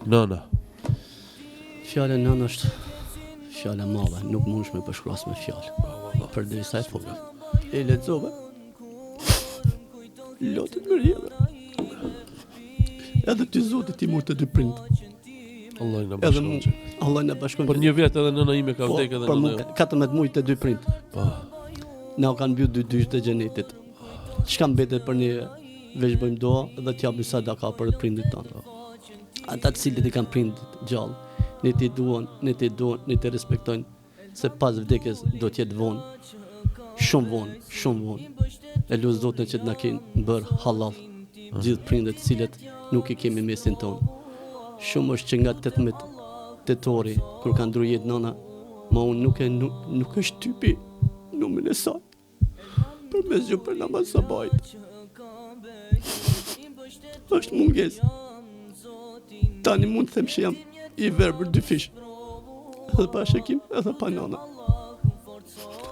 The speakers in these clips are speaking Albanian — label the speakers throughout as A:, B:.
A: Nëna.
B: Fjala nëna është fjala e madhe, nuk mundesh me përshkruas me fjalë. Përderisa e thonë. E lexova. Lotet më rrjedhë. Edhe ty Zoti ti mund të dy prind.
A: Allah i na bashkon.
B: Allah na bashkon.
A: Për një vit edhe nëna ime ka vdekur edhe nëna.
B: 14 muaj të dy prind.
A: Po.
B: Na u kanë mbyll dy dysh të xhenetit. Çka mbetet për një veç bëjmë doa dhe t'japim sadaka për prindit tonë. Ata të cilët i kanë prindit gjallë, ne ti duan, ne ti respektojnë, se pas vdekjes do t'jetë vonë, shumë vonë. E lutë Zotin që t'na kenë bërë halal, gjithë prindet cilët nuk i kemi mesin tonë. Shumë është që nga 18 tetori, kur kanë ndru jetë nëna, ma unë nuk është typi numën e saj. Për mes gjë për namaz sabajt. është munges. Tani mund të them që jam i verë për dy fish. Edhe pa shekim, edhe pa nana.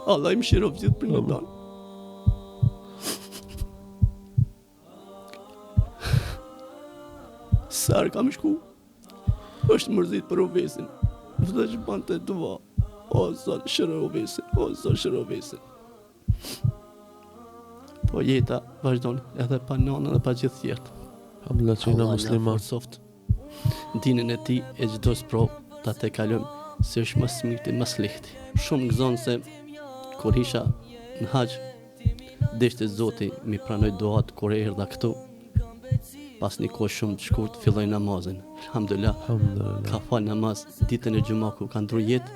B: Allah i mëshirov gjithë për në danë. Sarë kam shku, është mërzit për ovesin. Dhe që banë të dua, o zot shërë ovesin. Po jeta vazhdon edhe pa nana dhe pa gjithë tjertë.
A: Alhamdulillah që jena musliman.
B: Soft. Dinën e ti e çdo sprov ta te kalojmë se është më smiti, më lehti. Shumë gëzon se kur isha në haxh, deshte Zoti mi pranoi duat kur erdha këtu. Pas një kohë shumë të shkurt filloi namazin. Alhamdulillah. Ka fal namaz ditën e xumakut, ka ndru jetë,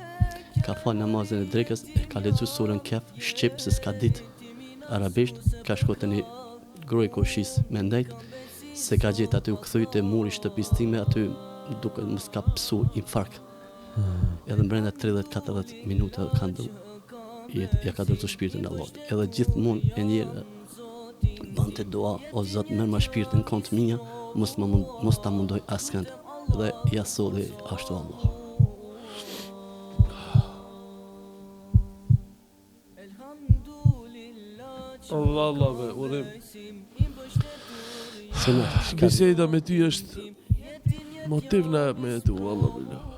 B: ka fal namazin e drekës, ka lexuar surën Kehf, shqip se s'ka ditë arabisht, ka shkuar te një groj koshis me ndajt, se ka gjetë aty u kthy te muri shtëpisë time, aty duke mos ka psu infarkt. Edhe brenda 30-40 minuta ka ndru. Ja ka dorëzuar shpirtin Allahut. Edhe gjithmonë e njëherë bante dua, o Zot, merr ma shpirtin kont mia, mos ta mundoj askënd. Dhe ja solli ashtu Allah.
A: Allah be, urim. Biseda me ty është motiv na me tu, Allah billah.